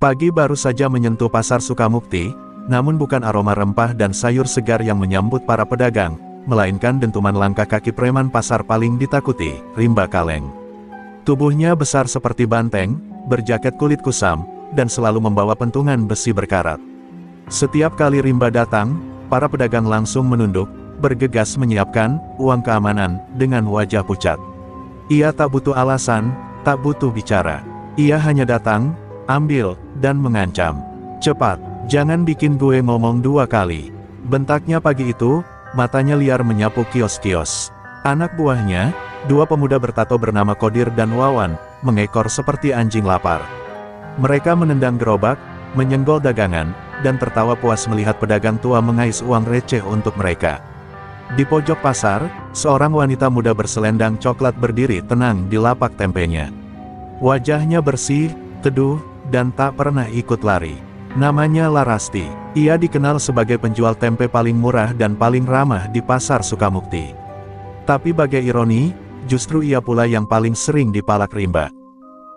Pagi baru saja menyentuh pasar Sukamukti, namun bukan aroma rempah dan sayur segar yang menyambut para pedagang, melainkan dentuman langkah kaki preman pasar paling ditakuti, Rimba Kaleng. Tubuhnya besar seperti banteng, berjaket kulit kusam, dan selalu membawa pentungan besi berkarat. Setiap kali Rimba datang, para pedagang langsung menunduk, bergegas menyiapkan uang keamanan dengan wajah pucat. Ia tak butuh alasan, tak butuh bicara. Ia hanya datang, ambil, dan mengancam. Cepat, jangan bikin gue ngomong dua kali. Bentaknya pagi itu, matanya liar menyapu kios-kios. Anak buahnya, dua pemuda bertato bernama Kodir dan Wawan, mengekor seperti anjing lapar. Mereka menendang gerobak, menyenggol dagangan, dan tertawa puas melihat pedagang tua mengais uang receh untuk mereka. Di pojok pasar, seorang wanita muda berselendang coklat berdiri tenang di lapak tempenya. Wajahnya bersih, teduh, dan tak pernah ikut lari. Namanya Larasti. Ia dikenal sebagai penjual tempe paling murah dan paling ramah di pasar Sukamukti. Tapi bagai ironi, justru ia pula yang paling sering dipalak Rimba.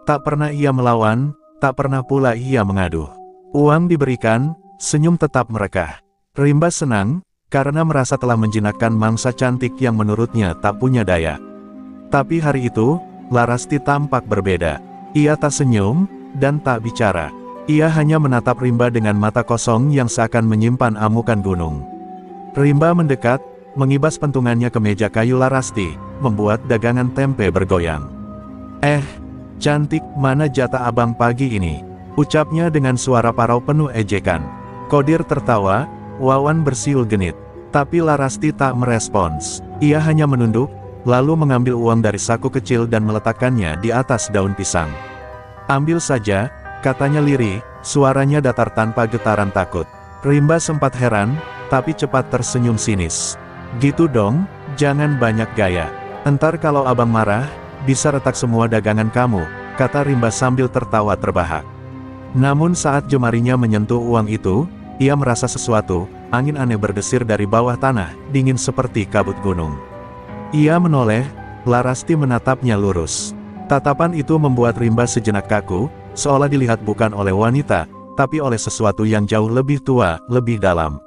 Tak pernah ia melawan, tak pernah pula ia mengaduh. Uang diberikan, senyum tetap merekah. Rimba senang, karena merasa telah menjinakkan mangsa cantik yang menurutnya tak punya daya. Tapi hari itu, Larasti tampak berbeda. Ia tak senyum, dan tak bicara. Ia hanya menatap Rimba dengan mata kosong yang seakan menyimpan amukan gunung. Rimba mendekat, mengibas pentungannya ke meja kayu Larasti, membuat dagangan tempe bergoyang. Cantik, mana jatah abang pagi ini? Ucapnya dengan suara parau penuh ejekan. Kodir tertawa, Wawan bersiul genit. Tapi Larasti tak merespons. Ia hanya menunduk, lalu mengambil uang dari saku kecil dan meletakkannya di atas daun pisang. Ambil saja, katanya lirih, suaranya datar tanpa getaran takut. Rimba sempat heran, tapi cepat tersenyum sinis. Gitu dong, jangan banyak gaya. Entar kalau abang marah, bisa retak semua dagangan kamu, kata Rimba sambil tertawa terbahak. Namun saat jemarinya menyentuh uang itu, ia merasa sesuatu, angin aneh berdesir dari bawah tanah, dingin seperti kabut gunung. Ia menoleh, Larasti menatapnya lurus. Tatapan itu membuat Rimba sejenak kaku, seolah dilihat bukan oleh wanita, tapi oleh sesuatu yang jauh lebih tua, lebih dalam.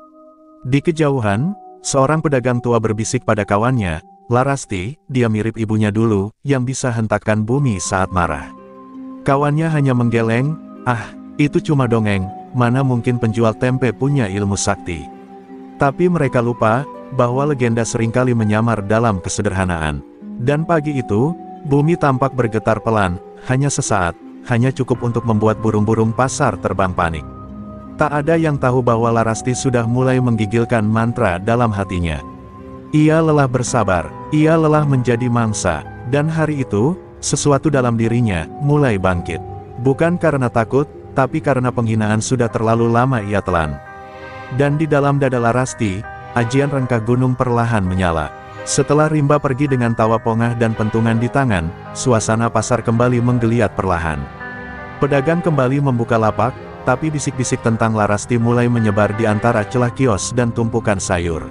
Di kejauhan, seorang pedagang tua berbisik pada kawannya, Larasti, dia mirip ibunya dulu, yang bisa hentakkan bumi saat marah. Kawannya hanya menggeleng, itu cuma dongeng, mana mungkin penjual tempe punya ilmu sakti. Tapi mereka lupa, bahwa legenda seringkali menyamar dalam kesederhanaan. Dan pagi itu, bumi tampak bergetar pelan, hanya sesaat, hanya cukup untuk membuat burung-burung pasar terbang panik. Tak ada yang tahu bahwa Larasti sudah mulai menggigilkan mantra dalam hatinya. Ia lelah bersabar, ia lelah menjadi mangsa, dan hari itu, sesuatu dalam dirinya mulai bangkit. Bukan karena takut, tapi karena penghinaan sudah terlalu lama ia telan. Dan di dalam dada Larasti, ajian rengkah gunung perlahan menyala. Setelah Rimba pergi dengan tawa pongah dan pentungan di tangan, suasana pasar kembali menggeliat perlahan. Pedagang kembali membuka lapak, tapi bisik-bisik tentang Larasti mulai menyebar di antara celah kios dan tumpukan sayur.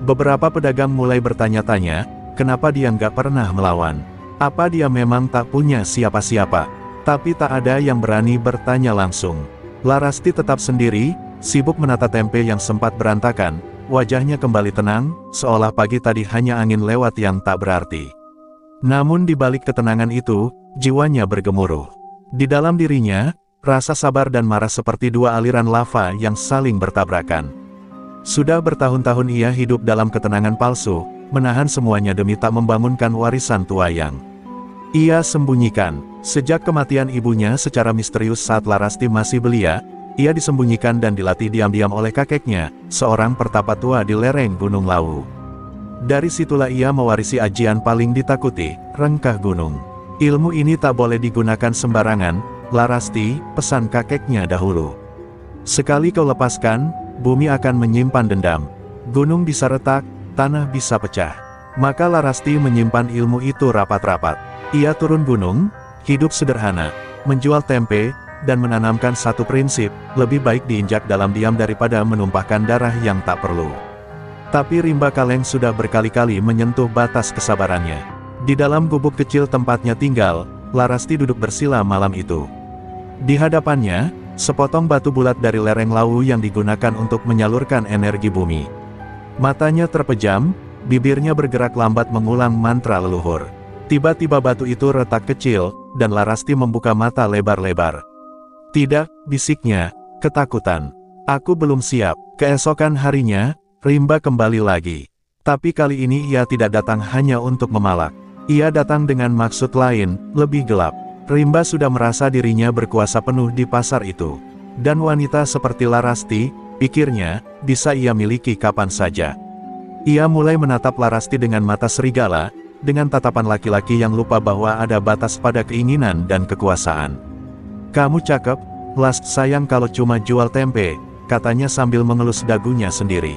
Beberapa pedagang mulai bertanya-tanya, kenapa dia nggak pernah melawan? Apa dia memang tak punya siapa-siapa? Tapi tak ada yang berani bertanya langsung. Larasti tetap sendiri, sibuk menata tempe yang sempat berantakan, wajahnya kembali tenang, seolah pagi tadi hanya angin lewat yang tak berarti. Namun di balik ketenangan itu, jiwanya bergemuruh. Di dalam dirinya, rasa sabar dan marah seperti dua aliran lava yang saling bertabrakan. Sudah bertahun-tahun ia hidup dalam ketenangan palsu, menahan semuanya demi tak membangunkan warisan tua yang ia sembunyikan. Sejak kematian ibunya secara misterius saat Larasti masih belia, ia disembunyikan dan dilatih diam-diam oleh kakeknya, seorang pertapa tua di lereng Gunung Lawu. Dari situlah ia mewarisi ajian paling ditakuti, rengkah gunung. Ilmu ini tak boleh digunakan sembarangan, Larasti, pesan kakeknya dahulu. Sekali kau lepaskan, bumi akan menyimpan dendam. Gunung bisa retak, tanah bisa pecah. Maka Larasti menyimpan ilmu itu rapat-rapat. Ia turun gunung, hidup sederhana, menjual tempe, dan menanamkan satu prinsip, lebih baik diinjak dalam diam daripada menumpahkan darah yang tak perlu. Tapi Rimba Kaleng sudah berkali-kali menyentuh batas kesabarannya. Di dalam gubuk kecil tempatnya tinggal, Larasti duduk bersila malam itu. Di hadapannya, sepotong batu bulat dari lereng Lawu yang digunakan untuk menyalurkan energi bumi. Matanya terpejam, bibirnya bergerak lambat mengulang mantra leluhur. Tiba-tiba batu itu retak kecil, dan Larasti membuka mata lebar-lebar. "Tidak," bisiknya, ketakutan. "Aku belum siap." Keesokan harinya, Rimba kembali lagi. Tapi kali ini ia tidak datang hanya untuk memalak. Ia datang dengan maksud lain, lebih gelap. Rimba sudah merasa dirinya berkuasa penuh di pasar itu. Dan wanita seperti Larasti, pikirnya, bisa ia miliki kapan saja. Ia mulai menatap Larasti dengan mata serigala, dengan tatapan laki-laki yang lupa bahwa ada batas pada keinginan dan kekuasaan. "Kamu cakep, Las, sayang kalau cuma jual tempe," katanya sambil mengelus dagunya sendiri.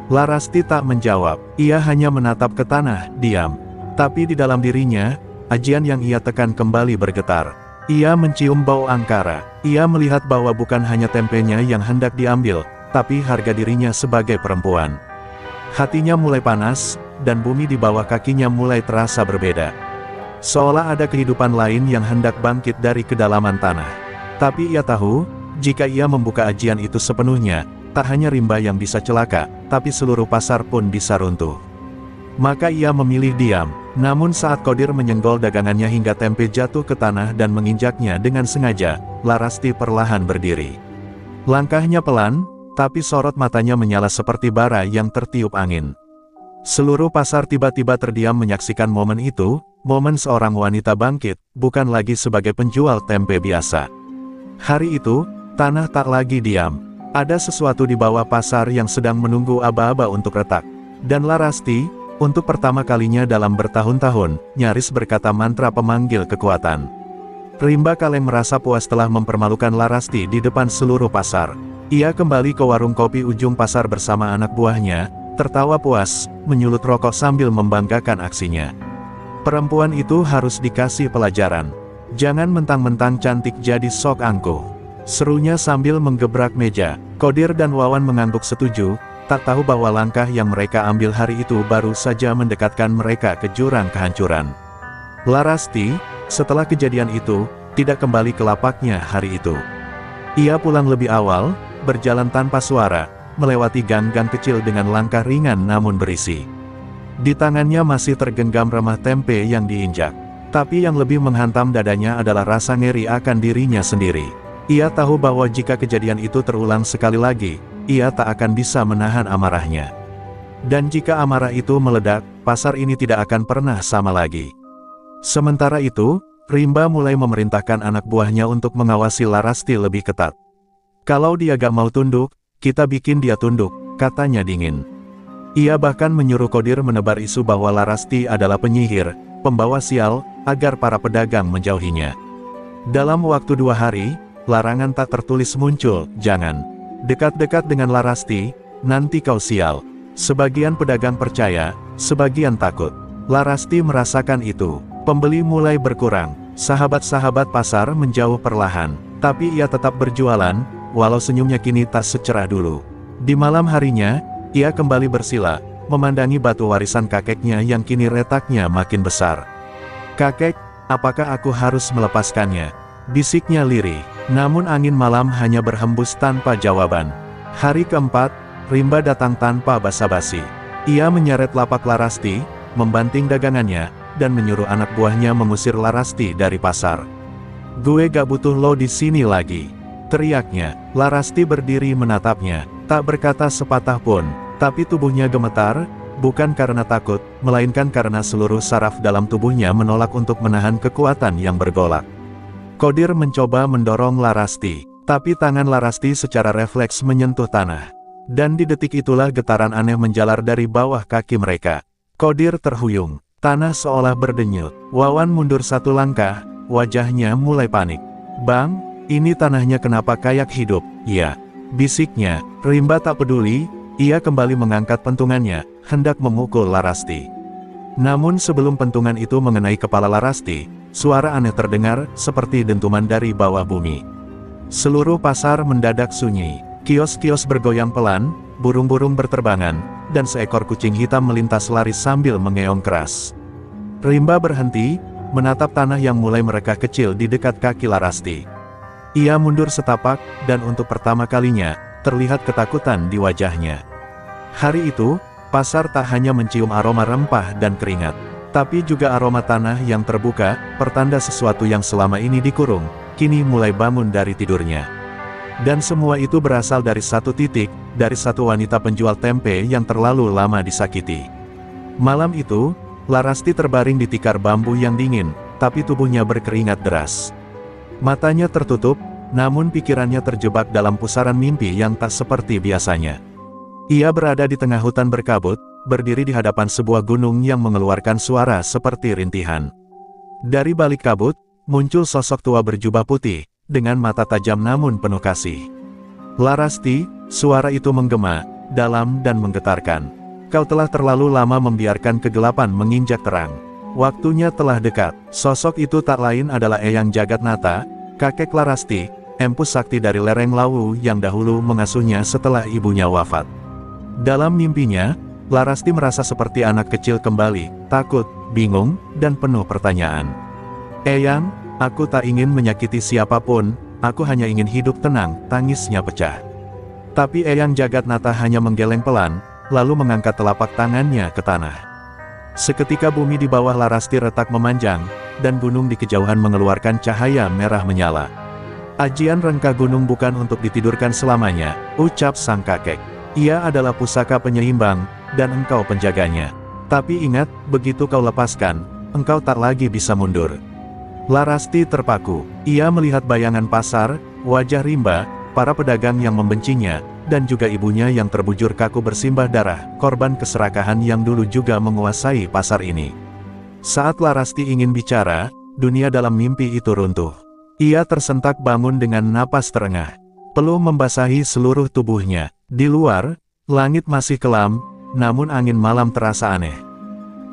Larasti tak menjawab, ia hanya menatap ke tanah, diam. Tapi di dalam dirinya, ajian yang ia tekan kembali bergetar. Ia mencium bau angkara, ia melihat bahwa bukan hanya tempenya yang hendak diambil, tapi harga dirinya sebagai perempuan. Hatinya mulai panas, dan bumi di bawah kakinya mulai terasa berbeda. Seolah ada kehidupan lain yang hendak bangkit dari kedalaman tanah. Tapi ia tahu, jika ia membuka ajian itu sepenuhnya, tak hanya Rimba yang bisa celaka, tapi seluruh pasar pun bisa runtuh. Maka ia memilih diam, namun saat Kodir menyenggol dagangannya hingga tempe jatuh ke tanah dan menginjaknya dengan sengaja, Larasti perlahan berdiri. Langkahnya pelan, tapi sorot matanya menyala seperti bara yang tertiup angin. Seluruh pasar tiba-tiba terdiam menyaksikan momen itu, momen seorang wanita bangkit, bukan lagi sebagai penjual tempe biasa. Hari itu, tanah tak lagi diam. Ada sesuatu di bawah pasar yang sedang menunggu aba-aba untuk retak. Dan Larasti, untuk pertama kalinya dalam bertahun-tahun, nyaris berkata mantra pemanggil kekuatan. Rimba Kaleng merasa puas telah mempermalukan Larasti di depan seluruh pasar. Ia kembali ke warung kopi ujung pasar bersama anak buahnya, tertawa puas, menyulut rokok sambil membanggakan aksinya. Perempuan itu harus dikasih pelajaran. Jangan mentang-mentang cantik jadi sok angkuh, serunya sambil menggebrak meja. Kodir dan Wawan mengangguk setuju, tak tahu bahwa langkah yang mereka ambil hari itu baru saja mendekatkan mereka ke jurang kehancuran. Larasti, setelah kejadian itu, tidak kembali ke lapaknya hari itu. Ia pulang lebih awal, berjalan tanpa suara, melewati gang-gang kecil dengan langkah ringan namun berisi. Di tangannya masih tergenggam remah tempe yang diinjak. Tapi yang lebih menghantam dadanya adalah rasa ngeri akan dirinya sendiri. Ia tahu bahwa jika kejadian itu terulang sekali lagi, ia tak akan bisa menahan amarahnya. Dan jika amarah itu meledak, pasar ini tidak akan pernah sama lagi. Sementara itu, Rimba mulai memerintahkan anak buahnya untuk mengawasi Larasti lebih ketat. "Kalau dia gak mau tunduk, kita bikin dia tunduk," katanya dingin. Ia bahkan menyuruh Kodir menebar isu bahwa Larasti adalah penyihir, pembawa sial, agar para pedagang menjauhinya. Dalam waktu 2 hari, larangan tak tertulis muncul, "Jangan dekat-dekat dengan Larasti, nanti kau sial." Sebagian pedagang percaya, sebagian takut. Larasti merasakan itu. Pembeli mulai berkurang. Sahabat-sahabat pasar menjauh perlahan. Tapi ia tetap berjualan, walau senyumnya kini tak secerah dulu. Di malam harinya, ia kembali bersila, memandangi batu warisan kakeknya yang kini retaknya makin besar. "Kakek, apakah aku harus melepaskannya?" bisiknya lirih. Namun angin malam hanya berhembus tanpa jawaban. Hari keempat, Rimba datang tanpa basa-basi. Ia menyeret lapak Larasti, membanting dagangannya, dan menyuruh anak buahnya mengusir Larasti dari pasar. "Gue gak butuh lo di sini lagi," teriaknya. Larasti berdiri menatapnya, tak berkata sepatah pun, tapi tubuhnya gemetar, bukan karena takut, melainkan karena seluruh saraf dalam tubuhnya menolak untuk menahan kekuatan yang bergolak. Kodir mencoba mendorong Larasti, tapi tangan Larasti secara refleks menyentuh tanah. Dan di detik itulah getaran aneh menjalar dari bawah kaki mereka. Kodir terhuyung, tanah seolah berdenyut. Wawan mundur 1 langkah, wajahnya mulai panik. "Bang, ini tanahnya kenapa kayak hidup?" "Ya," bisiknya. Rimba tak peduli, ia kembali mengangkat pentungannya, hendak memukul Larasti. Namun sebelum pentungan itu mengenai kepala Larasti, suara aneh terdengar, seperti dentuman dari bawah bumi. Seluruh pasar mendadak sunyi. Kios-kios bergoyang pelan, burung-burung berterbangan, dan seekor kucing hitam melintas lari sambil mengeong keras. Rimba berhenti, menatap tanah yang mulai merekah kecil di dekat kaki Larasti. Ia mundur setapak, dan untuk pertama kalinya, terlihat ketakutan di wajahnya. Hari itu, pasar tak hanya mencium aroma rempah dan keringat, tapi juga aroma tanah yang terbuka, pertanda sesuatu yang selama ini dikurung, kini mulai bangun dari tidurnya. Dan semua itu berasal dari satu titik, dari satu wanita penjual tempe yang terlalu lama disakiti. Malam itu, Larasti terbaring di tikar bambu yang dingin, tapi tubuhnya berkeringat deras. Matanya tertutup, namun pikirannya terjebak dalam pusaran mimpi yang tak seperti biasanya. Ia berada di tengah hutan berkabut, berdiri di hadapan sebuah gunung yang mengeluarkan suara seperti rintihan. Dari balik kabut, muncul sosok tua berjubah putih, dengan mata tajam namun penuh kasih. "Larasti," suara itu menggema, dalam dan menggetarkan. "Kau telah terlalu lama membiarkan kegelapan menginjak terang. Waktunya telah dekat." Sosok itu tak lain adalah Eyang Jagatnata, kakek Larasti, empu sakti dari lereng Lawu yang dahulu mengasuhnya setelah ibunya wafat. Dalam mimpinya, Larasti merasa seperti anak kecil kembali, takut, bingung, dan penuh pertanyaan. "Eyang, aku tak ingin menyakiti siapapun, aku hanya ingin hidup tenang," tangisnya pecah. Tapi Eyang Jagatnata hanya menggeleng pelan, lalu mengangkat telapak tangannya ke tanah. Seketika bumi di bawah Larasti retak memanjang, dan gunung di kejauhan mengeluarkan cahaya merah menyala. "Ajian rengkah gunung bukan untuk ditidurkan selamanya," ucap sang kakek. "Ia adalah pusaka penyeimbang, dan engkau penjaganya. Tapi ingat, begitu kau lepaskan, engkau tak lagi bisa mundur." Larasti terpaku. Ia melihat bayangan pasar, wajah rimba, para pedagang yang membencinya, dan juga ibunya yang terbujur kaku bersimbah darah, korban keserakahan yang dulu juga menguasai pasar ini. Saat Larasti ingin bicara, dunia dalam mimpi itu runtuh. Ia tersentak bangun dengan napas terengah. Peluh membasahi seluruh tubuhnya. Di luar, langit masih kelam, namun angin malam terasa aneh.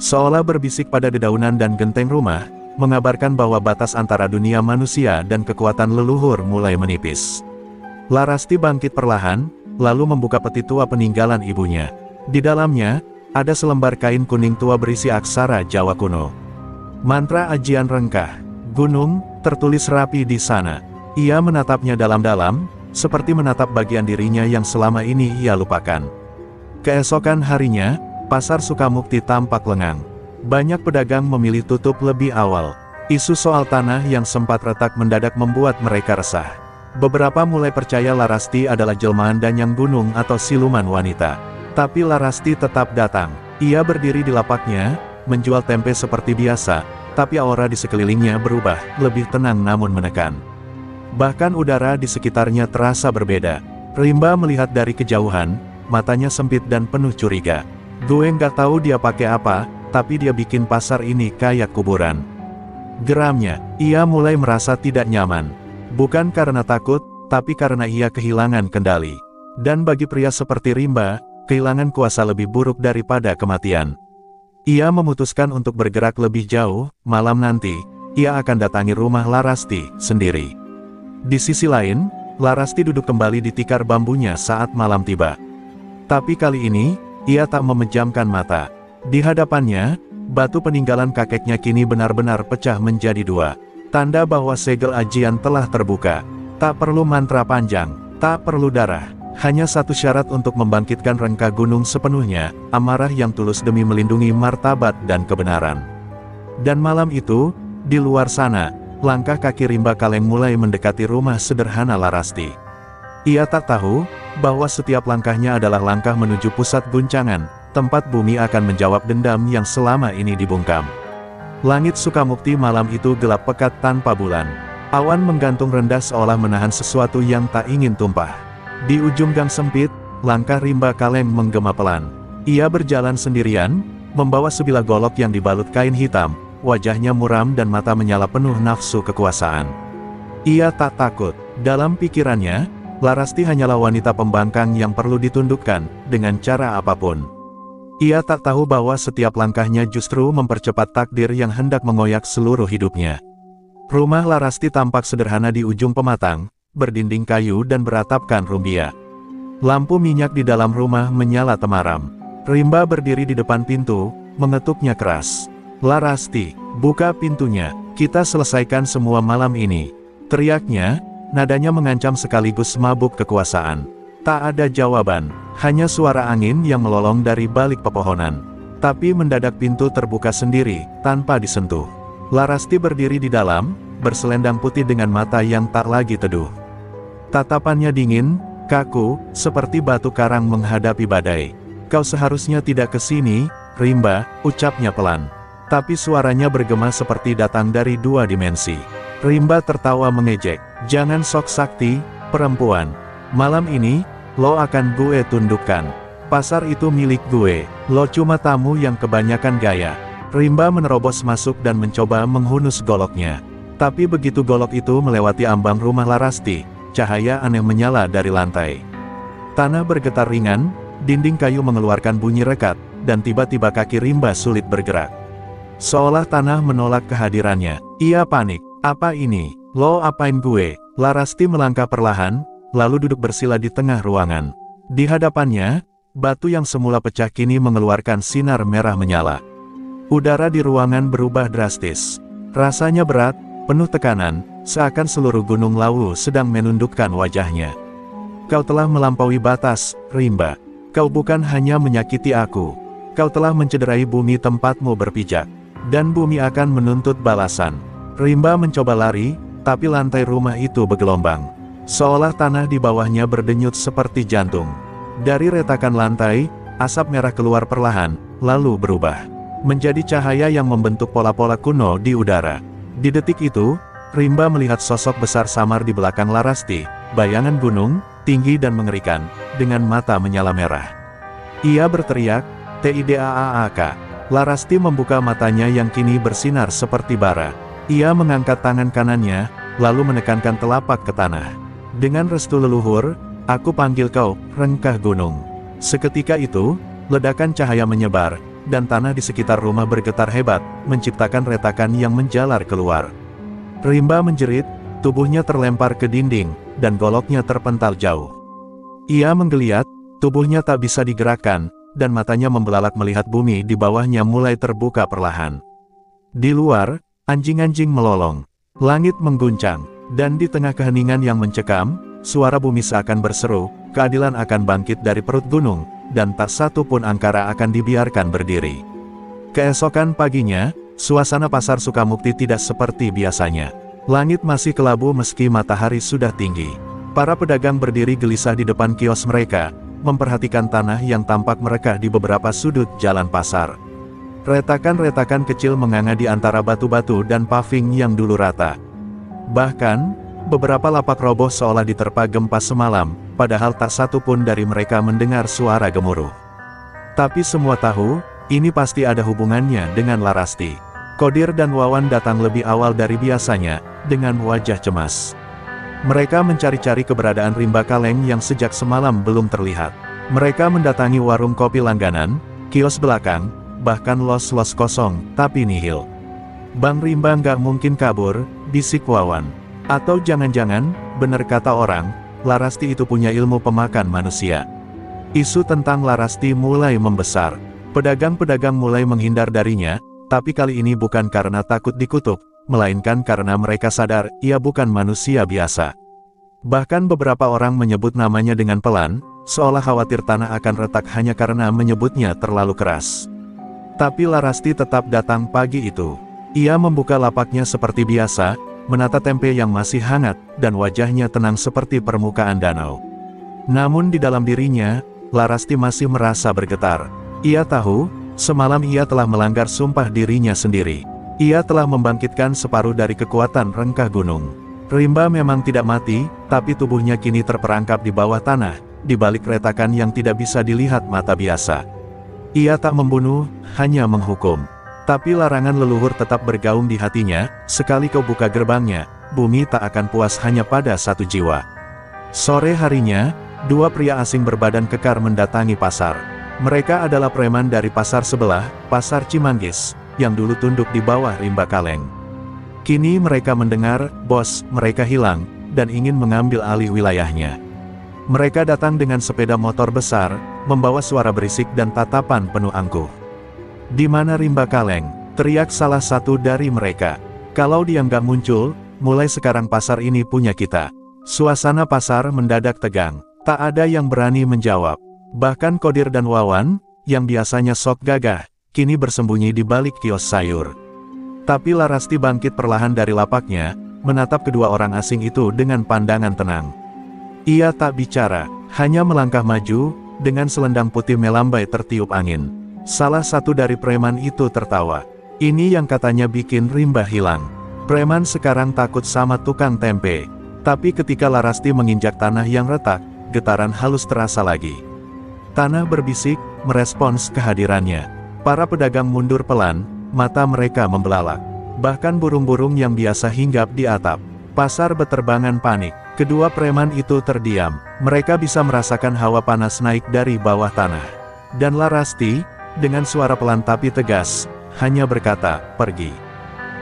Seolah berbisik pada dedaunan dan genteng rumah, mengabarkan bahwa batas antara dunia manusia dan kekuatan leluhur mulai menipis. Larasti bangkit perlahan, lalu membuka peti tua peninggalan ibunya. Di dalamnya, ada selembar kain kuning tua berisi aksara Jawa kuno. Mantra ajian rengkah gunung, tertulis rapi di sana. Ia menatapnya dalam-dalam, seperti menatap bagian dirinya yang selama ini ia lupakan. Keesokan harinya, pasar Sukamukti tampak lengang. Banyak pedagang memilih tutup lebih awal. Isu soal tanah yang sempat retak mendadak membuat mereka resah. Beberapa mulai percaya Larasti adalah jelmaan danyang gunung atau siluman wanita. Tapi Larasti tetap datang. Ia berdiri di lapaknya, menjual tempe seperti biasa, tapi aura di sekelilingnya berubah, lebih tenang namun menekan. Bahkan udara di sekitarnya terasa berbeda. Rimba melihat dari kejauhan, matanya sempit dan penuh curiga. "Gue nggak tahu dia pakai apa, tapi dia bikin pasar ini kayak kuburan." Geramnya, ia mulai merasa tidak nyaman. Bukan karena takut, tapi karena ia kehilangan kendali. Dan bagi pria seperti Rimba, kehilangan kuasa lebih buruk daripada kematian. Ia memutuskan untuk bergerak lebih jauh. Malam nanti, ia akan datangi rumah Larasti sendiri. Di sisi lain, Larasti duduk kembali di tikar bambunya saat malam tiba. Tapi kali ini, ia tak memejamkan mata. Di hadapannya, batu peninggalan kakeknya kini benar-benar pecah menjadi dua. Tanda bahwa segel ajian telah terbuka. Tak perlu mantra panjang, tak perlu darah. Hanya satu syarat untuk membangkitkan rengkah gunung sepenuhnya, amarah yang tulus demi melindungi martabat dan kebenaran. Dan malam itu, di luar sana, langkah kaki Rimba Kaleng mulai mendekati rumah sederhana Larasti. Ia tak tahu, bahwa setiap langkahnya adalah langkah menuju pusat guncangan, tempat bumi akan menjawab dendam yang selama ini dibungkam. Langit Sukamukti malam itu gelap pekat tanpa bulan. Awan menggantung rendah seolah menahan sesuatu yang tak ingin tumpah. Di ujung gang sempit, langkah Rimba Kaleng menggema pelan. Ia berjalan sendirian, membawa sebilah golok yang dibalut kain hitam, wajahnya muram dan mata menyala penuh nafsu kekuasaan. Ia tak takut. Dalam pikirannya, Larasti hanyalah wanita pembangkang yang perlu ditundukkan, dengan cara apapun. Ia tak tahu bahwa setiap langkahnya justru mempercepat takdir yang hendak mengoyak seluruh hidupnya. Rumah Larasti tampak sederhana di ujung pematang, berdinding kayu dan beratapkan rumbia. Lampu minyak di dalam rumah menyala temaram. Rimba berdiri di depan pintu, mengetuknya keras. "Larasti, buka pintunya, kita selesaikan semua malam ini," teriaknya, Nadanya mengancam sekaligus mabuk kekuasaan. Tak ada jawaban, hanya suara angin yang melolong dari balik pepohonan. Tapi mendadak pintu terbuka sendiri, tanpa disentuh. Larasti berdiri di dalam, berselendang putih dengan mata yang tak lagi teduh. Tatapannya dingin, kaku, seperti batu karang menghadapi badai. "Kau seharusnya tidak ke sini, Rimba," ucapnya pelan. Tapi suaranya bergema seperti datang dari dua dimensi. Rimba tertawa mengejek, "Jangan sok sakti, perempuan. Malam ini, lo akan gue tundukkan. Pasar itu milik gue, lo cuma tamu yang kebanyakan gaya." Rimba menerobos masuk dan mencoba menghunus goloknya. Tapi begitu golok itu melewati ambang rumah Larasti, cahaya aneh menyala dari lantai. Tanah bergetar ringan, dinding kayu mengeluarkan bunyi rekat, dan tiba-tiba kaki Rimba sulit bergerak. Seolah tanah menolak kehadirannya. Ia panik. "Apa ini? Lo apain gue?" Larasti melangkah perlahan, lalu duduk bersila di tengah ruangan. Di hadapannya, batu yang semula pecah kini mengeluarkan sinar merah menyala. Udara di ruangan berubah drastis. Rasanya berat, penuh tekanan, seakan seluruh gunung Lawu sedang menundukkan wajahnya. "Kau telah melampaui batas, Rimba. Kau bukan hanya menyakiti aku. Kau telah mencederai bumi tempatmu berpijak. Dan bumi akan menuntut balasan." Rimba mencoba lari, tapi lantai rumah itu bergelombang. Seolah tanah di bawahnya berdenyut seperti jantung. Dari retakan lantai, asap merah keluar perlahan, lalu berubah menjadi cahaya yang membentuk pola-pola kuno di udara. Di detik itu, Rimba melihat sosok besar samar di belakang Larasti, bayangan gunung, tinggi dan mengerikan, dengan mata menyala merah. Ia berteriak, "Tidaaak." Larasti membuka matanya yang kini bersinar seperti bara. Ia mengangkat tangan kanannya, lalu menekankan telapak ke tanah. "Dengan restu leluhur, aku panggil kau, Rengkah Gunung." Seketika itu, ledakan cahaya menyebar, dan tanah di sekitar rumah bergetar hebat, menciptakan retakan yang menjalar keluar. Rimba menjerit, tubuhnya terlempar ke dinding, dan goloknya terpental jauh. Ia menggeliat, tubuhnya tak bisa digerakkan, dan matanya membelalak melihat bumi di bawahnya mulai terbuka perlahan. Di luar, anjing-anjing melolong. Langit mengguncang, dan di tengah keheningan yang mencekam, suara bumi seakan berseru, keadilan akan bangkit dari perut gunung, dan tak satu pun angkara akan dibiarkan berdiri. Keesokan paginya, suasana pasar Sukamukti tidak seperti biasanya. Langit masih kelabu meski matahari sudah tinggi. Para pedagang berdiri gelisah di depan kios mereka, memperhatikan tanah yang tampak merekah di beberapa sudut jalan pasar. Retakan-retakan kecil menganga di antara batu-batu dan paving yang dulu rata. Bahkan, beberapa lapak roboh seolah diterpa gempa semalam, padahal tak satu pun dari mereka mendengar suara gemuruh. Tapi semua tahu, ini pasti ada hubungannya dengan Larasti. Kodir dan Wawan datang lebih awal dari biasanya, dengan wajah cemas. Mereka mencari-cari keberadaan Rimba Kaleng yang sejak semalam belum terlihat. Mereka mendatangi warung kopi langganan, kios belakang, bahkan los-los kosong, tapi nihil. "Bang Rimba nggak mungkin kabur," bisik Wawan. "Atau jangan-jangan, bener kata orang, Larasti itu punya ilmu pemakan manusia." Isu tentang Larasti mulai membesar. Pedagang-pedagang mulai menghindar darinya, tapi kali ini bukan karena takut dikutuk, melainkan karena mereka sadar, ia bukan manusia biasa. Bahkan beberapa orang menyebut namanya dengan pelan, seolah khawatir tanah akan retak hanya karena menyebutnya terlalu keras. Tapi Larasti tetap datang pagi itu. Ia membuka lapaknya seperti biasa, menata tempe yang masih hangat, dan wajahnya tenang seperti permukaan danau. Namun di dalam dirinya, Larasti masih merasa bergetar. Ia tahu, semalam ia telah melanggar sumpah dirinya sendiri. Ia telah membangkitkan separuh dari kekuatan Rengkah Gunung. Rimba memang tidak mati, tapi tubuhnya kini terperangkap di bawah tanah, di balik retakan yang tidak bisa dilihat mata biasa. Ia tak membunuh, hanya menghukum. Tapi larangan leluhur tetap bergaung di hatinya, sekali kau buka gerbangnya, bumi tak akan puas hanya pada satu jiwa. Sore harinya, dua pria asing berbadan kekar mendatangi pasar. Mereka adalah preman dari pasar sebelah, Pasar Cimanggis, yang dulu tunduk di bawah Rimba Kaleng. Kini mereka mendengar, bos mereka hilang, dan ingin mengambil alih wilayahnya. Mereka datang dengan sepeda motor besar, membawa suara berisik dan tatapan penuh angkuh. "Di mana Rimba Kaleng?" teriak salah satu dari mereka. "Kalau dia nggak muncul, mulai sekarang pasar ini punya kita." Suasana pasar mendadak tegang. Tak ada yang berani menjawab. Bahkan Kodir dan Wawan, yang biasanya sok gagah, kini bersembunyi di balik kios sayur. Tapi Larasti bangkit perlahan dari lapaknya, menatap kedua orang asing itu dengan pandangan tenang. Ia tak bicara, hanya melangkah maju, dengan selendang putih melambai tertiup angin. Salah satu dari preman itu tertawa. Ini yang katanya bikin rimba hilang. Preman sekarang takut sama tukang tempe. Tapi ketika Larasti menginjak tanah yang retak, getaran halus terasa lagi. Tanah berbisik, merespons kehadirannya. Para pedagang mundur pelan, mata mereka membelalak. Bahkan burung-burung yang biasa hinggap di atap pasar beterbangan panik. Kedua preman itu terdiam. Mereka bisa merasakan hawa panas naik dari bawah tanah. Dan Larasti, dengan suara pelan tapi tegas, hanya berkata, "Pergi.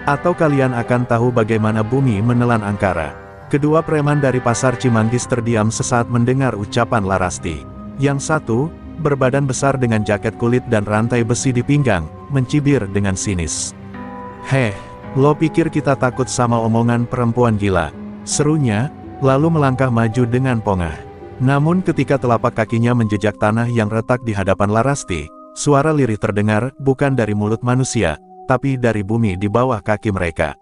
Atau kalian akan tahu bagaimana bumi menelan angkara." Kedua preman dari pasar Cimanggis terdiam sesaat mendengar ucapan Larasti. Yang satu, berbadan besar dengan jaket kulit dan rantai besi di pinggang, mencibir dengan sinis. "Heh, lo pikir kita takut sama omongan perempuan gila?" serunya, lalu melangkah maju dengan pongah. Namun ketika telapak kakinya menjejak tanah yang retak di hadapan Larasti, suara lirih terdengar, bukan dari mulut manusia, tapi dari bumi di bawah kaki mereka.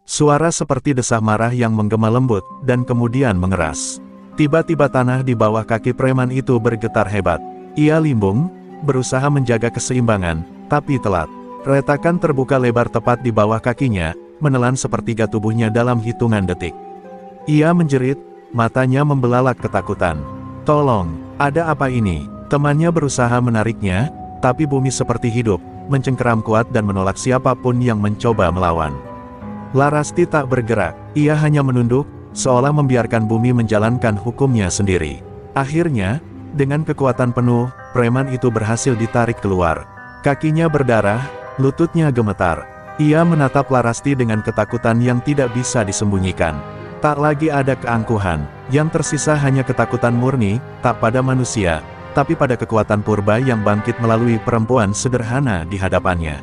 Suara seperti desah marah yang menggema lembut, dan kemudian mengeras. Tiba-tiba tanah di bawah kaki preman itu bergetar hebat. Ia limbung, berusaha menjaga keseimbangan, tapi telat. Retakan terbuka lebar tepat di bawah kakinya, menelan sepertiga tubuhnya dalam hitungan detik. Ia menjerit, matanya membelalak ketakutan. "Tolong, ada apa ini?" Temannya berusaha menariknya, tapi bumi seperti hidup, mencengkeram kuat dan menolak siapapun yang mencoba melawan. Larasti tak bergerak, ia hanya menunduk, seolah membiarkan bumi menjalankan hukumnya sendiri. Akhirnya, dengan kekuatan penuh, preman itu berhasil ditarik keluar. Kakinya berdarah, lututnya gemetar. Ia menatap Larasti dengan ketakutan yang tidak bisa disembunyikan. Tak lagi ada keangkuhan, yang tersisa hanya ketakutan murni, tak pada manusia, tapi pada kekuatan purba yang bangkit melalui perempuan sederhana di hadapannya.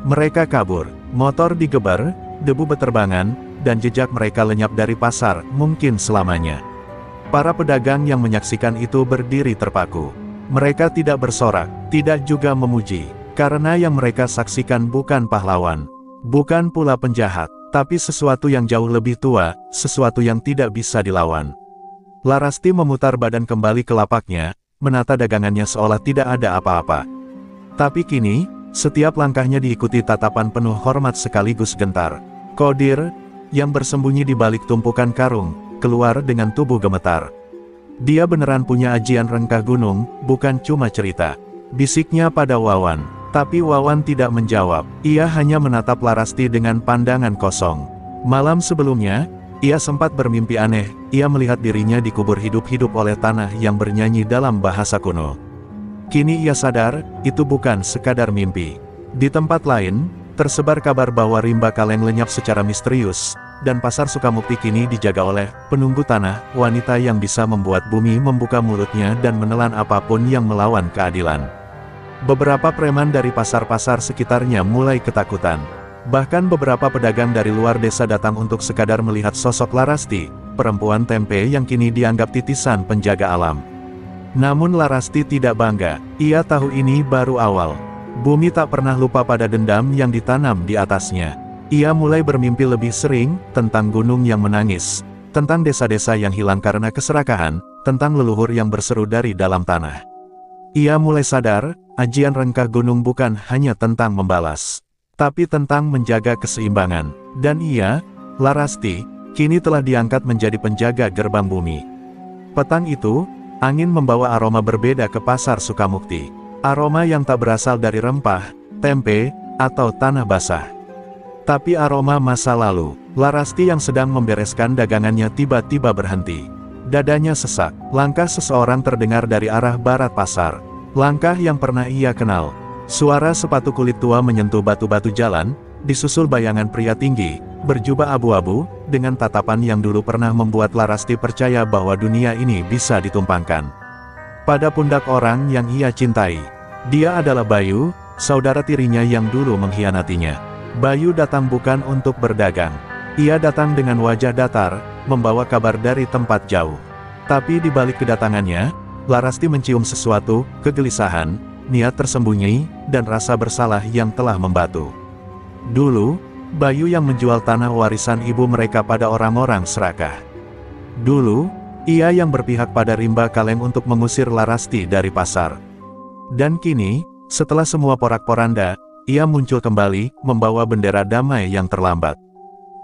Mereka kabur, motor digebar, debu beterbangan, dan jejak mereka lenyap dari pasar, mungkin selamanya. Para pedagang yang menyaksikan itu berdiri terpaku. Mereka tidak bersorak, tidak juga memuji, karena yang mereka saksikan bukan pahlawan, bukan pula penjahat, tapi sesuatu yang jauh lebih tua, sesuatu yang tidak bisa dilawan. Larasti memutar badan kembali ke lapaknya, menata dagangannya seolah tidak ada apa-apa. Tapi kini, setiap langkahnya diikuti tatapan penuh hormat sekaligus gentar. Kodir, yang bersembunyi di balik tumpukan karung, keluar dengan tubuh gemetar. "Dia beneran punya ajian rengkah gunung, bukan cuma cerita," bisiknya pada Wawan. Tapi Wawan tidak menjawab, ia hanya menatap Larasti dengan pandangan kosong. Malam sebelumnya, ia sempat bermimpi aneh, ia melihat dirinya dikubur hidup-hidup oleh tanah yang bernyanyi dalam bahasa kuno. Kini ia sadar, itu bukan sekadar mimpi. Di tempat lain, tersebar kabar bahwa rimba kaleng lenyap secara misterius, dan pasar Sukamukti kini dijaga oleh penunggu tanah, wanita yang bisa membuat bumi membuka mulutnya dan menelan apapun yang melawan keadilan. Beberapa preman dari pasar-pasar sekitarnya mulai ketakutan. Bahkan beberapa pedagang dari luar desa datang untuk sekadar melihat sosok Larasti, perempuan tempe yang kini dianggap titisan penjaga alam. Namun Larasti tidak bangga, ia tahu ini baru awal. Bumi tak pernah lupa pada dendam yang ditanam di atasnya. Ia mulai bermimpi lebih sering, tentang gunung yang menangis, tentang desa-desa yang hilang karena keserakahan, tentang leluhur yang berseru dari dalam tanah. Ia mulai sadar, ajian rengkah gunung bukan hanya tentang membalas, tapi tentang menjaga keseimbangan. Dan ia, Larasti, kini telah diangkat menjadi penjaga gerbang bumi. Petang itu, angin membawa aroma berbeda ke pasar Sukamukti. Aroma yang tak berasal dari rempah, tempe, atau tanah basah. Tapi aroma masa lalu. Larasti yang sedang membereskan dagangannya tiba-tiba berhenti. Dadanya sesak, langkah seseorang terdengar dari arah barat pasar. Langkah yang pernah ia kenal. Suara sepatu kulit tua menyentuh batu-batu jalan, disusul bayangan pria tinggi, berjubah abu-abu, dengan tatapan yang dulu pernah membuat Larasti percaya bahwa dunia ini bisa ditumpangkan pada pundak orang yang ia cintai. Dia adalah Bayu, saudara tirinya yang dulu mengkhianatinya. Bayu datang bukan untuk berdagang. Ia datang dengan wajah datar, membawa kabar dari tempat jauh. Tapi di balik kedatangannya, Larasti mencium sesuatu, kegelisahan, niat tersembunyi, dan rasa bersalah yang telah membatu. Dulu, Bayu yang menjual tanah warisan ibu mereka pada orang-orang serakah. Dulu, ia yang berpihak pada Rimba Kaleng untuk mengusir Larasti dari pasar. Dan kini, setelah semua porak-poranda, ia muncul kembali, membawa bendera damai yang terlambat.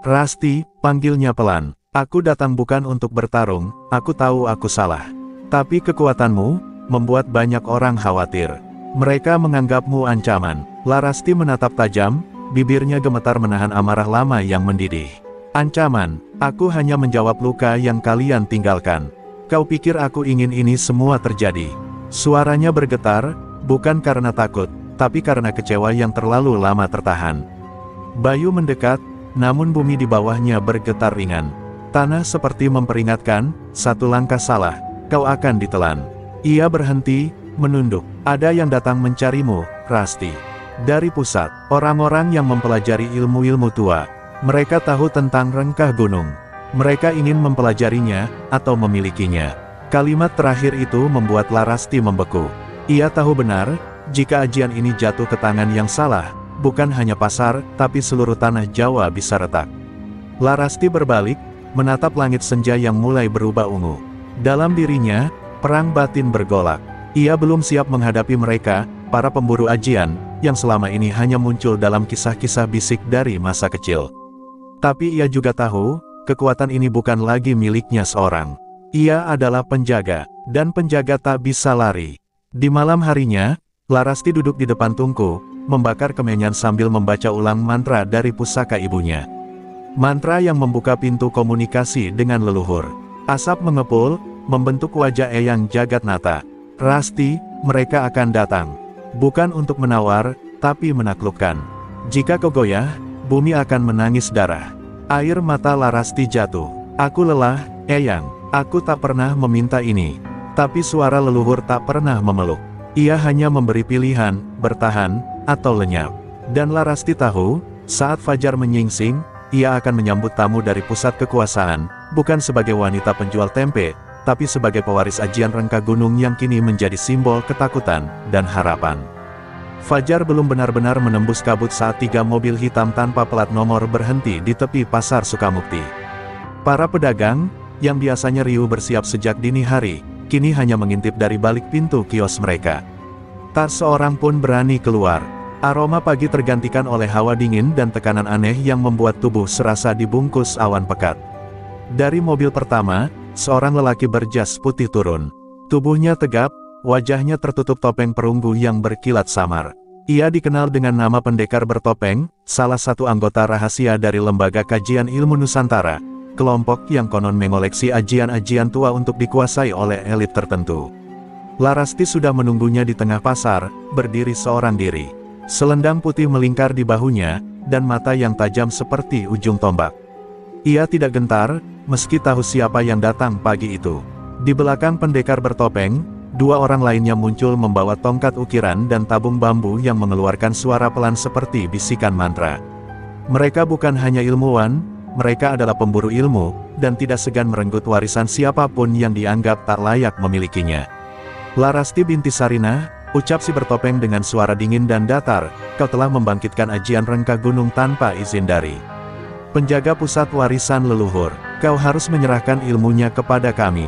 "Rasti," panggilnya pelan. "Aku datang bukan untuk bertarung, aku tahu aku salah. Tapi kekuatanmu, membuat banyak orang khawatir. Mereka menganggapmu ancaman." Larasti menatap tajam, bibirnya gemetar menahan amarah lama yang mendidih. "Ancaman? Aku hanya menjawab luka yang kalian tinggalkan. Kau pikir aku ingin ini semua terjadi?" Suaranya bergetar, bukan karena takut, tapi karena kecewa yang terlalu lama tertahan. Bayu mendekat, namun bumi di bawahnya bergetar ringan. Tanah seperti memperingatkan, satu langkah salah, kau akan ditelan. Ia berhenti, menunduk. "Ada yang datang mencarimu, Rasti. Dari pusat, orang-orang yang mempelajari ilmu-ilmu tua. Mereka tahu tentang rengkah gunung. Mereka ingin mempelajarinya, atau memilikinya." Kalimat terakhir itu membuat Larasti membeku. Ia tahu benar, jika ajian ini jatuh ke tangan yang salah, bukan hanya pasar, tapi seluruh tanah Jawa bisa retak. Larasti berbalik, menatap langit senja yang mulai berubah ungu. Dalam dirinya, perang batin bergolak. Ia belum siap menghadapi mereka, para pemburu ajian, yang selama ini hanya muncul dalam kisah-kisah bisik dari masa kecil. Tapi ia juga tahu, kekuatan ini bukan lagi miliknya seorang. Ia adalah penjaga, dan penjaga tak bisa lari. Di malam harinya, Larasti duduk di depan tungku, membakar kemenyan sambil membaca ulang mantra dari pusaka ibunya. Mantra yang membuka pintu komunikasi dengan leluhur. Asap mengepul, membentuk wajah Eyang Jagatnata. "Rasti, mereka akan datang. Bukan untuk menawar, tapi menaklukkan. Jika kau goyah, bumi akan menangis darah." Air mata Larasti jatuh. "Aku lelah, Eyang. Aku tak pernah meminta ini." Tapi suara leluhur tak pernah memeluk. Ia hanya memberi pilihan, bertahan, atau lenyap. Dan Larasti tahu, saat fajar menyingsing, ia akan menyambut tamu dari pusat kekuasaan, bukan sebagai wanita penjual tempe, tapi sebagai pewaris ajian rengkah gunung yang kini menjadi simbol ketakutan dan harapan. Fajar belum benar-benar menembus kabut saat 3 mobil hitam tanpa plat nomor berhenti di tepi pasar Sukamukti. Para pedagang, yang biasanya riuh bersiap sejak dini hari, kini hanya mengintip dari balik pintu kios mereka. Tak seorang pun berani keluar. Aroma pagi tergantikan oleh hawa dingin dan tekanan aneh yang membuat tubuh serasa dibungkus awan pekat. Dari mobil pertama, seorang lelaki berjas putih turun. Tubuhnya tegap, wajahnya tertutup topeng perunggu yang berkilat samar. Ia dikenal dengan nama Pendekar Bertopeng, salah satu anggota rahasia dari Lembaga Kajian Ilmu Nusantara, kelompok yang konon mengoleksi ajian-ajian tua untuk dikuasai oleh elit tertentu. Larasti sudah menunggunya di tengah pasar, berdiri seorang diri. Selendang putih melingkar di bahunya, dan mata yang tajam seperti ujung tombak. Ia tidak gentar, meski tahu siapa yang datang pagi itu. Di belakang Pendekar Bertopeng, 2 orang lainnya muncul membawa tongkat ukiran dan tabung bambu yang mengeluarkan suara pelan seperti bisikan mantra. Mereka bukan hanya ilmuwan, mereka adalah pemburu ilmu, dan tidak segan merenggut warisan siapapun yang dianggap tak layak memilikinya. "Larasti binti Sarinah," ucap si bertopeng dengan suara dingin dan datar, "kau telah membangkitkan ajian rengkah gunung tanpa izin dari penjaga pusat warisan leluhur. Kau harus menyerahkan ilmunya kepada kami.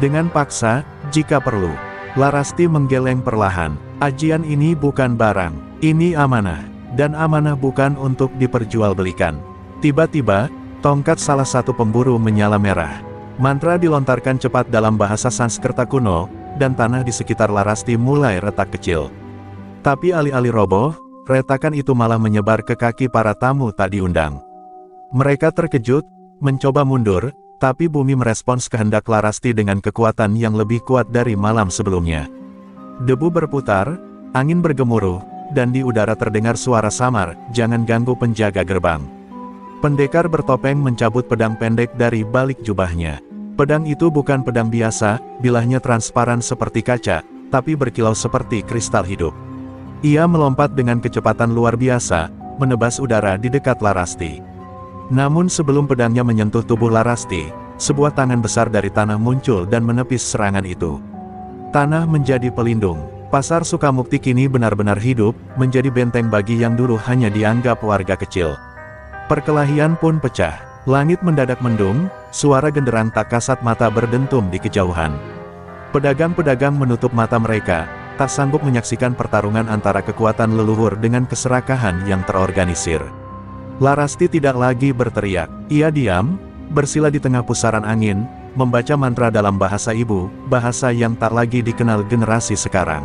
Dengan paksa, jika perlu." Larasti menggeleng perlahan. "Ajian ini bukan barang. Ini amanah. Dan amanah bukan untuk diperjualbelikan." Tiba-tiba, tongkat salah satu pemburu menyala merah. Mantra dilontarkan cepat dalam bahasa Sanskerta kuno, dan tanah di sekitar Larasti mulai retak kecil. Tapi alih-alih roboh, retakan itu malah menyebar ke kaki para tamu tak diundang. Mereka terkejut, mencoba mundur, tapi bumi merespons kehendak Larasti dengan kekuatan yang lebih kuat dari malam sebelumnya. Debu berputar, angin bergemuruh, dan di udara terdengar suara samar, "Jangan ganggu penjaga gerbang." Pendekar Bertopeng mencabut pedang pendek dari balik jubahnya. Pedang itu bukan pedang biasa, bilahnya transparan seperti kaca, tapi berkilau seperti kristal hidup. Ia melompat dengan kecepatan luar biasa, menebas udara di dekat Larasti. Namun sebelum pedangnya menyentuh tubuh Larasti, sebuah tangan besar dari tanah muncul dan menepis serangan itu. Tanah menjadi pelindung. Pasar Sukamukti kini benar-benar hidup, menjadi benteng bagi yang dulu hanya dianggap warga kecil. Perkelahian pun pecah. Langit mendadak mendung, suara genderang tak kasat mata berdentum di kejauhan. Pedagang-pedagang menutup mata mereka, tak sanggup menyaksikan pertarungan antara kekuatan leluhur dengan keserakahan yang terorganisir. Larasti tidak lagi berteriak. Ia diam, bersila di tengah pusaran angin, membaca mantra dalam bahasa ibu, bahasa yang tak lagi dikenal generasi sekarang.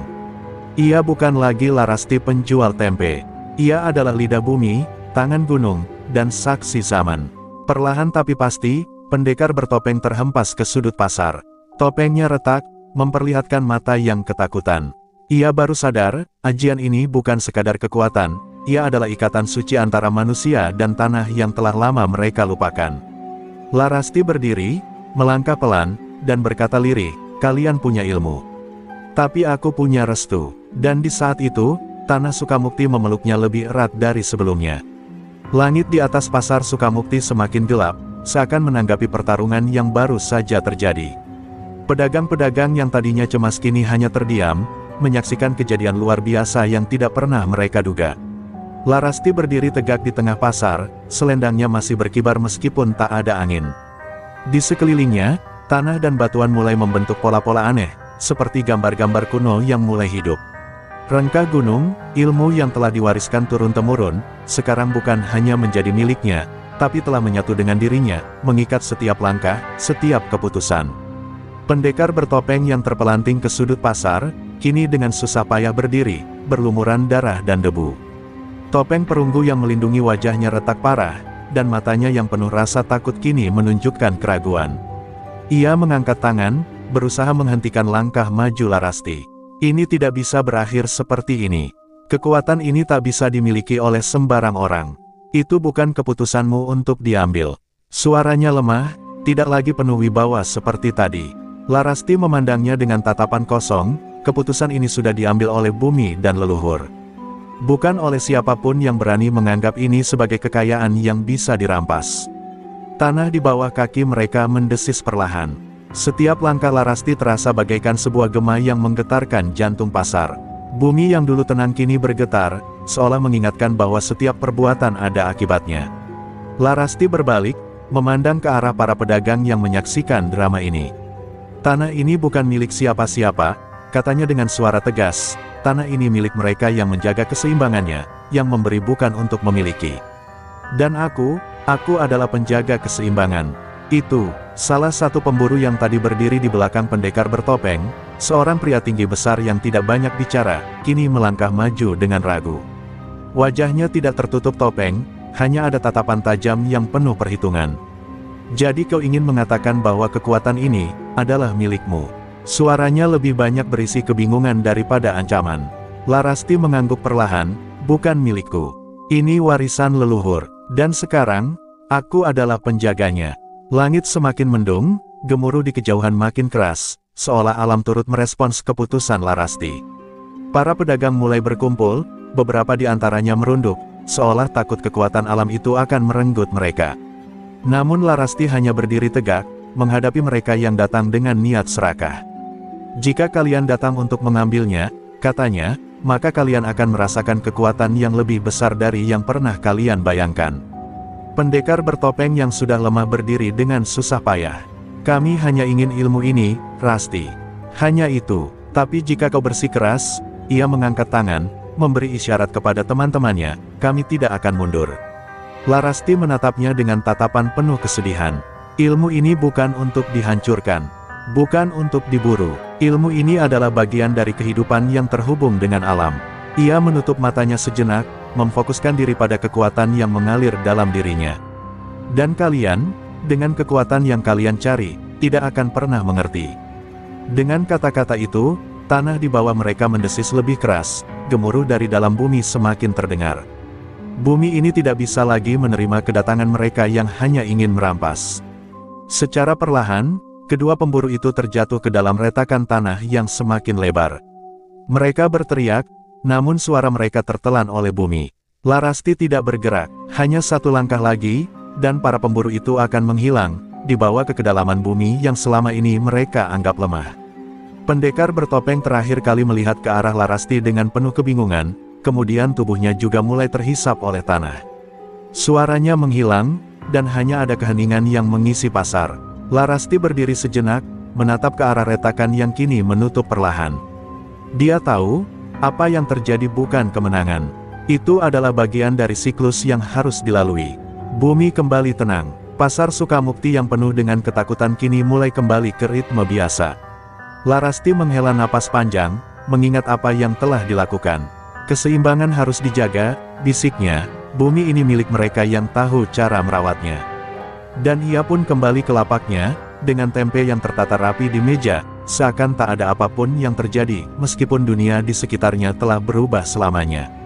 Ia bukan lagi Larasti penjual tempe. Ia adalah lidah bumi, tangan gunung, dan saksi zaman. Perlahan tapi pasti, pendekar bertopeng terhempas ke sudut pasar. Topengnya retak, memperlihatkan mata yang ketakutan. Ia baru sadar, ajian ini bukan sekadar kekuatan, ia adalah ikatan suci antara manusia dan tanah yang telah lama mereka lupakan. Larasti berdiri, melangkah pelan, dan berkata lirih, "Kalian punya ilmu. Tapi aku punya restu." Dan di saat itu, tanah Sukamukti memeluknya lebih erat dari sebelumnya. Langit di atas pasar Sukamukti semakin gelap, seakan menanggapi pertarungan yang baru saja terjadi. Pedagang-pedagang yang tadinya cemas kini hanya terdiam, menyaksikan kejadian luar biasa yang tidak pernah mereka duga. Larasti berdiri tegak di tengah pasar, selendangnya masih berkibar meskipun tak ada angin. Di sekelilingnya, tanah dan batuan mulai membentuk pola-pola aneh, seperti gambar-gambar kuno yang mulai hidup. Rengkah gunung, ilmu yang telah diwariskan turun-temurun, sekarang bukan hanya menjadi miliknya, tapi telah menyatu dengan dirinya, mengikat setiap langkah, setiap keputusan. Pendekar bertopeng yang terpelanting ke sudut pasar, kini dengan susah payah berdiri, berlumuran darah dan debu. Topeng perunggu yang melindungi wajahnya retak parah, dan matanya yang penuh rasa takut kini menunjukkan keraguan. Ia mengangkat tangan, berusaha menghentikan langkah maju Larasti. Ini tidak bisa berakhir seperti ini. Kekuatan ini tak bisa dimiliki oleh sembarang orang. Itu bukan keputusanmu untuk diambil. Suaranya lemah, tidak lagi penuh wibawa seperti tadi. Larasti memandangnya dengan tatapan kosong, keputusan ini sudah diambil oleh bumi dan leluhur. Bukan oleh siapapun yang berani menganggap ini sebagai kekayaan yang bisa dirampas. Tanah di bawah kaki mereka mendesis perlahan. Setiap langkah Larasti terasa bagaikan sebuah gema yang menggetarkan jantung pasar. Bumi yang dulu tenang kini bergetar, seolah mengingatkan bahwa setiap perbuatan ada akibatnya. Larasti berbalik, memandang ke arah para pedagang yang menyaksikan drama ini. "Tanah ini bukan milik siapa-siapa," katanya dengan suara tegas. "Tanah ini milik mereka yang menjaga keseimbangannya, yang memberi bukan untuk memiliki. Dan aku adalah penjaga keseimbangan." Itu, salah satu pemburu yang tadi berdiri di belakang pendekar bertopeng, seorang pria tinggi besar yang tidak banyak bicara, kini melangkah maju dengan ragu. Wajahnya tidak tertutup topeng, hanya ada tatapan tajam yang penuh perhitungan. "Jadi kau ingin mengatakan bahwa kekuatan ini adalah milikmu?" Suaranya lebih banyak berisi kebingungan daripada ancaman. Larasti mengangguk perlahan, "Bukan milikku. Ini warisan leluhur, dan sekarang, aku adalah penjaganya." Langit semakin mendung, gemuruh di kejauhan makin keras, seolah alam turut merespons keputusan Larasti. Para pedagang mulai berkumpul, beberapa di antaranya merunduk, seolah takut kekuatan alam itu akan merenggut mereka. Namun Larasti hanya berdiri tegak, menghadapi mereka yang datang dengan niat serakah. "Jika kalian datang untuk mengambilnya," katanya, "maka kalian akan merasakan kekuatan yang lebih besar dari yang pernah kalian bayangkan." Pendekar bertopeng yang sudah lemah berdiri dengan susah payah. "Kami hanya ingin ilmu ini, Rasti. Hanya itu. Tapi jika kau bersikeras," ia mengangkat tangan, memberi isyarat kepada teman-temannya, "kami tidak akan mundur." Larasti menatapnya dengan tatapan penuh kesedihan. "Ilmu ini bukan untuk dihancurkan. Bukan untuk diburu. Ilmu ini adalah bagian dari kehidupan yang terhubung dengan alam." Ia menutup matanya sejenak, memfokuskan diri pada kekuatan yang mengalir dalam dirinya. "Dan kalian, dengan kekuatan yang kalian cari, tidak akan pernah mengerti." Dengan kata-kata itu, tanah di bawah mereka mendesis lebih keras, gemuruh dari dalam bumi semakin terdengar. Bumi ini tidak bisa lagi menerima kedatangan mereka yang hanya ingin merampas. Secara perlahan, kedua pemburu itu terjatuh ke dalam retakan tanah yang semakin lebar. Mereka berteriak, namun suara mereka tertelan oleh bumi. Larasti tidak bergerak, hanya satu langkah lagi, dan para pemburu itu akan menghilang, dibawa ke kedalaman bumi yang selama ini mereka anggap lemah. Pendekar bertopeng terakhir kali melihat ke arah Larasti dengan penuh kebingungan, kemudian tubuhnya juga mulai terhisap oleh tanah. Suaranya menghilang, dan hanya ada keheningan yang mengisi pasar. Larasti berdiri sejenak, menatap ke arah retakan yang kini menutup perlahan. Dia tahu, apa yang terjadi bukan kemenangan. Itu adalah bagian dari siklus yang harus dilalui. Bumi kembali tenang. Pasar Sukamukti yang penuh dengan ketakutan kini mulai kembali ke ritme biasa. Larasti menghela napas panjang, mengingat apa yang telah dilakukan. Keseimbangan harus dijaga, bisiknya, bumi ini milik mereka yang tahu cara merawatnya. Dan ia pun kembali ke lapaknya, dengan tempe yang tertata rapi di meja, seakan tak ada apapun yang terjadi, meskipun dunia di sekitarnya telah berubah selamanya.